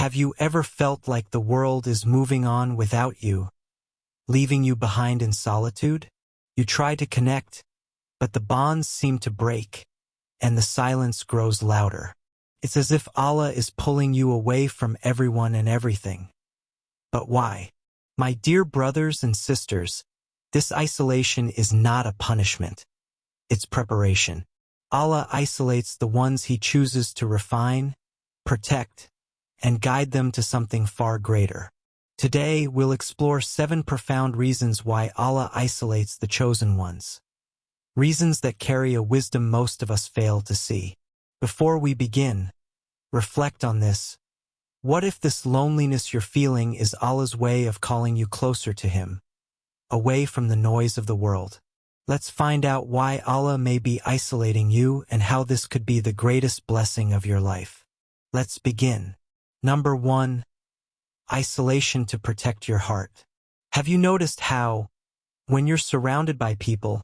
Have you ever felt like the world is moving on without you, leaving you behind in solitude? You try to connect, but the bonds seem to break, and the silence grows louder. It's as if Allah is pulling you away from everyone and everything. But why? My dear brothers and sisters, this isolation is not a punishment. It's preparation. Allah isolates the ones He chooses to refine, protect, and guide them to something far greater. Today, we'll explore 7 profound reasons why Allah isolates the chosen ones. Reasons that carry a wisdom most of us fail to see. Before we begin, reflect on this. What if this loneliness you're feeling is Allah's way of calling you closer to Him, away from the noise of the world? Let's find out why Allah may be isolating you and how this could be the greatest blessing of your life. Let's begin. Number 1. Isolation to protect your heart. Have you noticed how, when you're surrounded by people,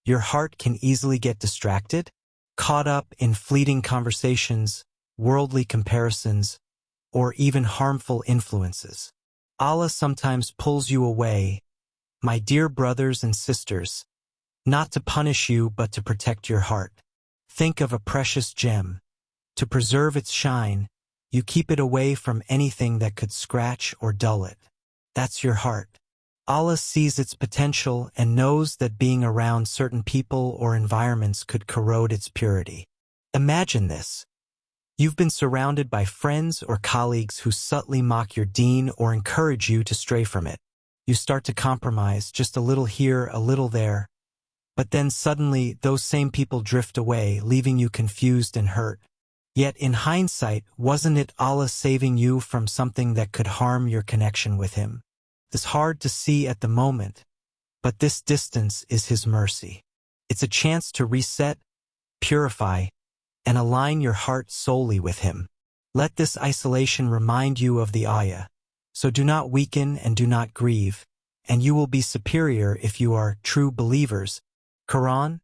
your heart can easily get distracted, caught up in fleeting conversations, worldly comparisons, or even harmful influences? Allah sometimes pulls you away, my dear brothers and sisters, not to punish you but to protect your heart. Think of a precious gem. To preserve its shine, you keep it away from anything that could scratch or dull it. That's your heart. Allah sees its potential and knows that being around certain people or environments could corrode its purity. Imagine this. You've been surrounded by friends or colleagues who subtly mock your deen or encourage you to stray from it. You start to compromise, just a little here, a little there. But then suddenly, those same people drift away, leaving you confused and hurt. Yet in hindsight, wasn't it Allah saving you from something that could harm your connection with Him? It's hard to see at the moment, but this distance is His mercy. It's a chance to reset, purify, and align your heart solely with Him. Let this isolation remind you of the ayah. So do not weaken and do not grieve, and you will be superior if you are true believers. Quran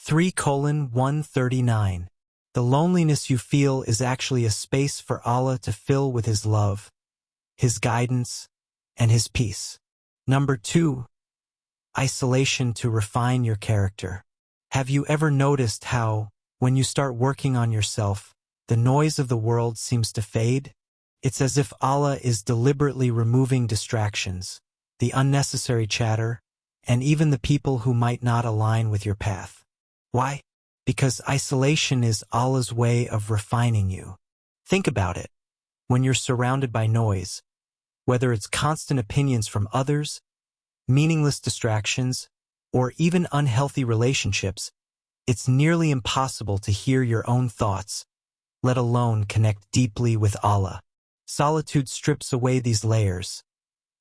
3:139. The loneliness you feel is actually a space for Allah to fill with His love, His guidance, and His peace. Number 2. Isolation to refine your character. Have you ever noticed how, when you start working on yourself, the noise of the world seems to fade? It's as if Allah is deliberately removing distractions, the unnecessary chatter, and even the people who might not align with your path. Why? Because isolation is Allah's way of refining you. Think about it. When you're surrounded by noise, whether it's constant opinions from others, meaningless distractions, or even unhealthy relationships, it's nearly impossible to hear your own thoughts, let alone connect deeply with Allah. Solitude strips away these layers,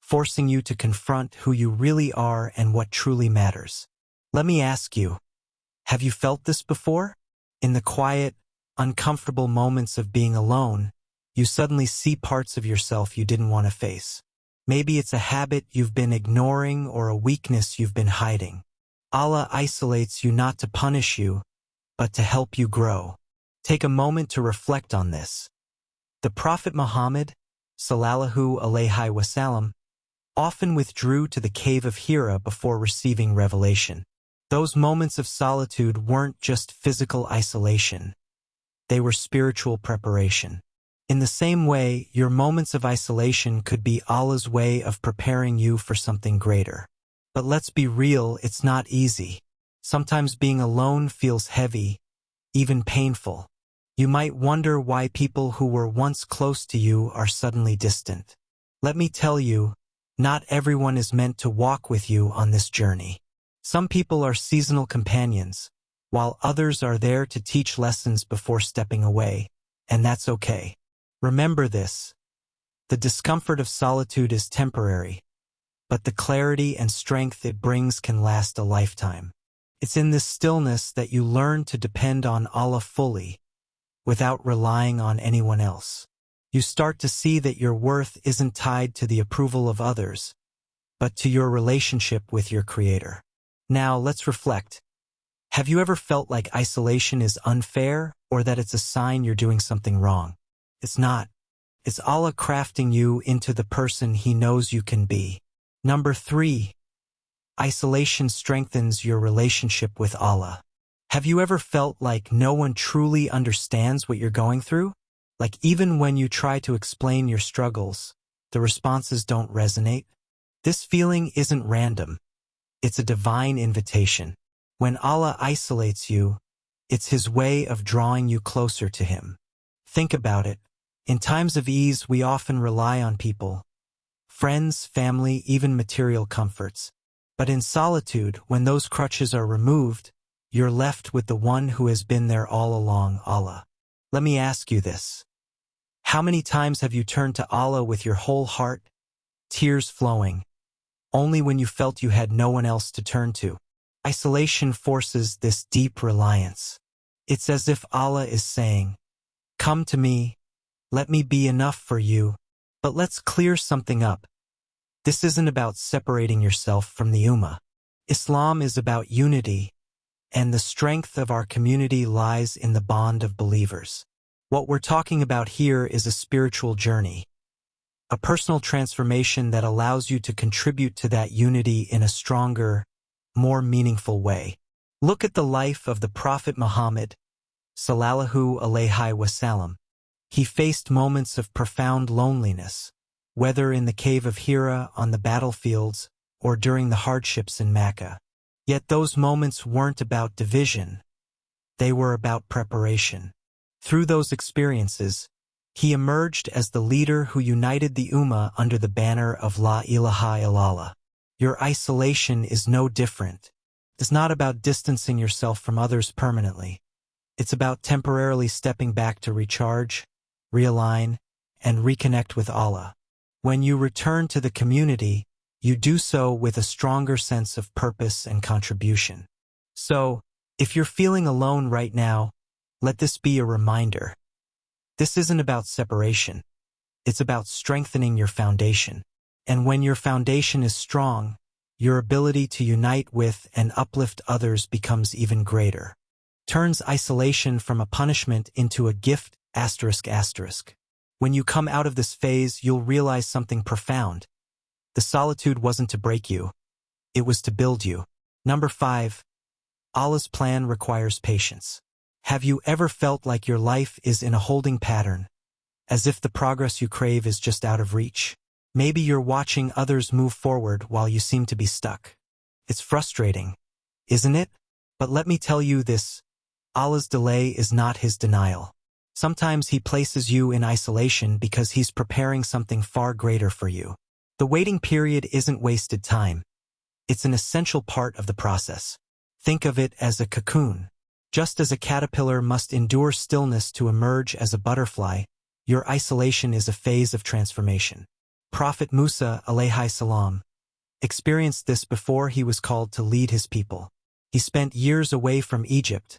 forcing you to confront who you really are and what truly matters. Let me ask you, have you felt this before? In the quiet, uncomfortable moments of being alone, you suddenly see parts of yourself you didn't want to face. Maybe it's a habit you've been ignoring or a weakness you've been hiding. Allah isolates you not to punish you, but to help you grow. Take a moment to reflect on this. The Prophet Muhammad, sallallahu alaihi wasallam, often withdrew to the cave of Hira before receiving revelation. Those moments of solitude weren't just physical isolation. They were spiritual preparation. In the same way, your moments of isolation could be Allah's way of preparing you for something greater. But let's be real, it's not easy. Sometimes being alone feels heavy, even painful. You might wonder why people who were once close to you are suddenly distant. Let me tell you, not everyone is meant to walk with you on this journey. Some people are seasonal companions, while others are there to teach lessons before stepping away, and that's okay. Remember this. The discomfort of solitude is temporary, but the clarity and strength it brings can last a lifetime. It's in this stillness that you learn to depend on Allah fully, without relying on anyone else. You start to see that your worth isn't tied to the approval of others, but to your relationship with your Creator. Now, let's reflect. Have you ever felt like isolation is unfair or that it's a sign you're doing something wrong? It's not. It's Allah crafting you into the person He knows you can be. Number 3. Isolation strengthens your relationship with Allah. Have you ever felt like no one truly understands what you're going through? Like even when you try to explain your struggles, the responses don't resonate? This feeling isn't random. It's a divine invitation. When Allah isolates you, it's His way of drawing you closer to Him. Think about it. In times of ease, we often rely on people, friends, family, even material comforts. But in solitude, when those crutches are removed, you're left with the one who has been there all along, Allah. Let me ask you this. How many times have you turned to Allah with your whole heart, tears flowing, only when you felt you had no one else to turn to? Isolation forces this deep reliance. It's as if Allah is saying, "Come to me, let me be enough for you." But let's clear something up. This isn't about separating yourself from the Ummah. Islam is about unity, and the strength of our community lies in the bond of believers. What we're talking about here is a spiritual journey, a personal transformation that allows you to contribute to that unity in a stronger, more meaningful way. Look at the life of the Prophet Muhammad, sallallahu alaihi wasallam. He faced moments of profound loneliness, whether in the cave of Hira, on the battlefields, or during the hardships in Mecca. Yet those moments weren't about division. They were about preparation. Through those experiences, he emerged as the leader who united the Ummah under the banner of La ilaha illallah. Your isolation is no different. It's not about distancing yourself from others permanently. It's about temporarily stepping back to recharge, realign, and reconnect with Allah. When you return to the community, you do so with a stronger sense of purpose and contribution. So, if you're feeling alone right now, let this be a reminder. This isn't about separation. It's about strengthening your foundation. And when your foundation is strong, your ability to unite with and uplift others becomes even greater. Turns isolation from a punishment into a gift, ***. When you come out of this phase, you'll realize something profound. The solitude wasn't to break you. It was to build you. Number 5. Allah's plan requires patience. Have you ever felt like your life is in a holding pattern, as if the progress you crave is just out of reach? Maybe you're watching others move forward while you seem to be stuck. It's frustrating, isn't it? But let me tell you this, Allah's delay is not His denial. Sometimes He places you in isolation because He's preparing something far greater for you. The waiting period isn't wasted time. It's an essential part of the process. Think of it as a cocoon. Just as a caterpillar must endure stillness to emerge as a butterfly, your isolation is a phase of transformation. Prophet Musa, alayhi salam, experienced this before he was called to lead his people. He spent years away from Egypt,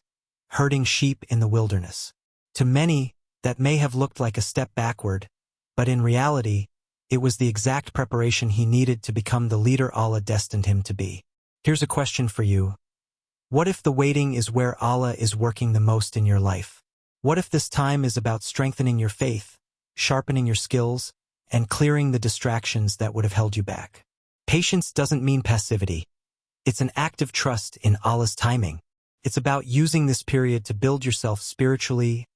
herding sheep in the wilderness. To many, that may have looked like a step backward, but in reality, it was the exact preparation he needed to become the leader Allah destined him to be. Here's a question for you. What if the waiting is where Allah is working the most in your life? What if this time is about strengthening your faith, sharpening your skills, and clearing the distractions that would have held you back? Patience doesn't mean passivity. It's an active trust in Allah's timing. It's about using this period to build yourself spiritually,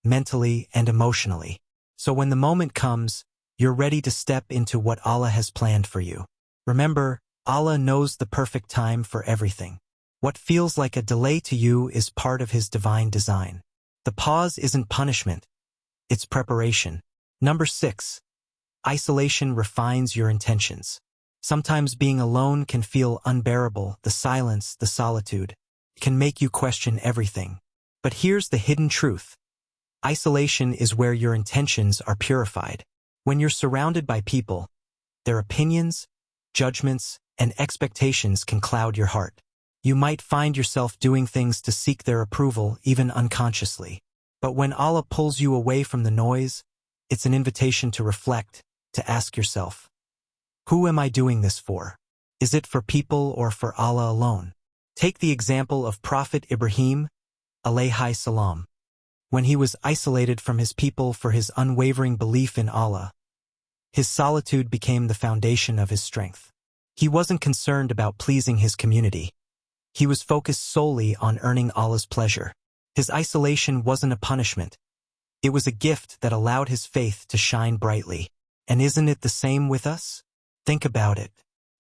mentally, and emotionally. So when the moment comes, you're ready to step into what Allah has planned for you. Remember, Allah knows the perfect time for everything. What feels like a delay to you is part of His divine design. The pause isn't punishment. It's preparation. Number 6. Isolation refines your intentions. Sometimes being alone can feel unbearable. The silence, the solitude, can make you question everything. But here's the hidden truth. Isolation is where your intentions are purified. When you're surrounded by people, their opinions, judgments, and expectations can cloud your heart. You might find yourself doing things to seek their approval, even unconsciously. But when Allah pulls you away from the noise, it's an invitation to reflect, to ask yourself, who am I doing this for? Is it for people or for Allah alone? Take the example of Prophet Ibrahim, alayhi salam. When he was isolated from his people for his unwavering belief in Allah, his solitude became the foundation of his strength. He wasn't concerned about pleasing his community. He was focused solely on earning Allah's pleasure. His isolation wasn't a punishment. It was a gift that allowed his faith to shine brightly. And isn't it the same with us? Think about it.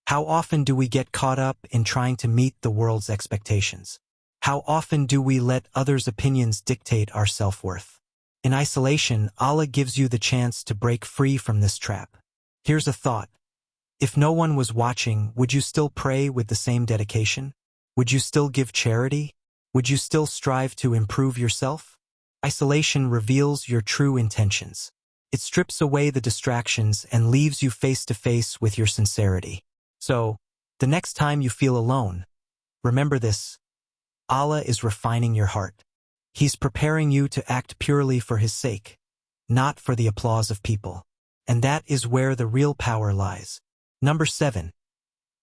How often do we get caught up in trying to meet the world's expectations? How often do we let others' opinions dictate our self-worth? In isolation, Allah gives you the chance to break free from this trap. Here's a thought. If no one was watching, would you still pray with the same dedication? Would you still give charity? Would you still strive to improve yourself? Isolation reveals your true intentions. It strips away the distractions and leaves you face to face with your sincerity. So, the next time you feel alone, remember this. Allah is refining your heart. He's preparing you to act purely for His sake, not for the applause of people. And that is where the real power lies. Number 7.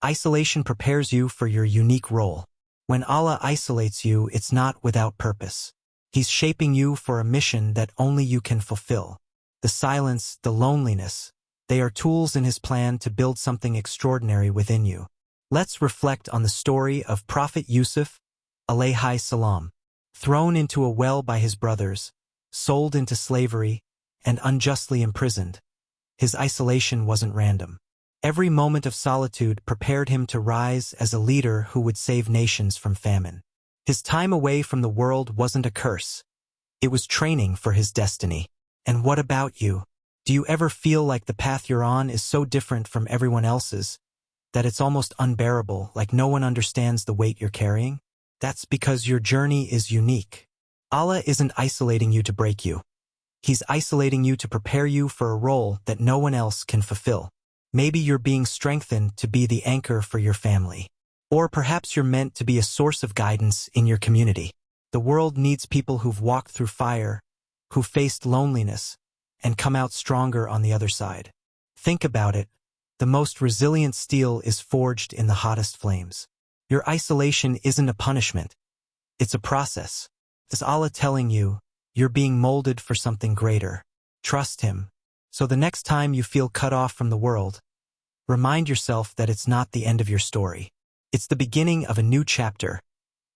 Isolation prepares you for your unique role. When Allah isolates you, it's not without purpose. He's shaping you for a mission that only you can fulfill. The silence, the loneliness, they are tools in His plan to build something extraordinary within you. Let's reflect on the story of Prophet Yusuf, alayhi salam. Thrown into a well by his brothers, sold into slavery, and unjustly imprisoned. His isolation wasn't random. Every moment of solitude prepared him to rise as a leader who would save nations from famine. His time away from the world wasn't a curse. It was training for his destiny. And what about you? Do you ever feel like the path you're on is so different from everyone else's that it's almost unbearable, like no one understands the weight you're carrying? That's because your journey is unique. Allah isn't isolating you to break you. He's isolating you to prepare you for a role that no one else can fulfill. Maybe you're being strengthened to be the anchor for your family. Or perhaps you're meant to be a source of guidance in your community. The world needs people who've walked through fire, who faced loneliness, and come out stronger on the other side. Think about it. The most resilient steel is forged in the hottest flames. Your isolation isn't a punishment. It's a process. It's Allah telling you, you're being molded for something greater. Trust Him. So the next time you feel cut off from the world, remind yourself that it's not the end of your story. It's the beginning of a new chapter,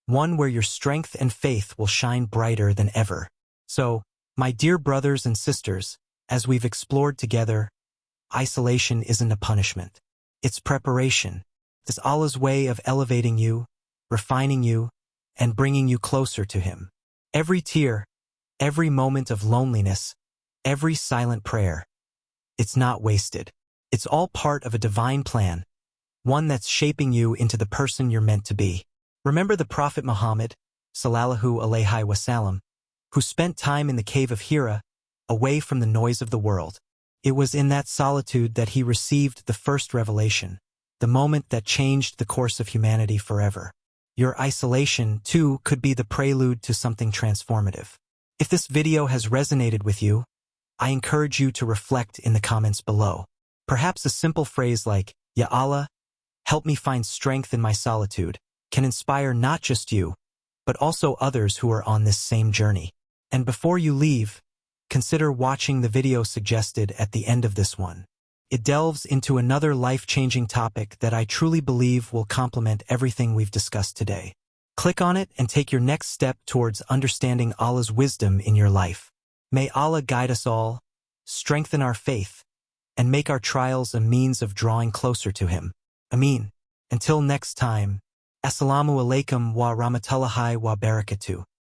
one where your strength and faith will shine brighter than ever. So, my dear brothers and sisters, as we've explored together, isolation isn't a punishment. It's preparation. It's Allah's way of elevating you, refining you, and bringing you closer to Him. Every tear, every moment of loneliness, every silent prayer, it's not wasted. It's all part of a divine plan, one that's shaping you into the person you're meant to be. Remember the Prophet Muhammad, sallallahu alayhi wasallam, who spent time in the cave of Hira, away from the noise of the world. It was in that solitude that he received the first revelation, the moment that changed the course of humanity forever. Your isolation, too, could be the prelude to something transformative. If this video has resonated with you, I encourage you to reflect in the comments below. Perhaps a simple phrase like, Ya Allah, help me find strength in my solitude, can inspire not just you, but also others who are on this same journey. And before you leave, consider watching the video suggested at the end of this one. It delves into another life-changing topic that I truly believe will complement everything we've discussed today. Click on it and take your next step towards understanding Allah's wisdom in your life. May Allah guide us all, strengthen our faith, and make our trials a means of drawing closer to Him. Ameen. Until next time, Assalamu alaikum wa rahmatullahi wa barakatuh.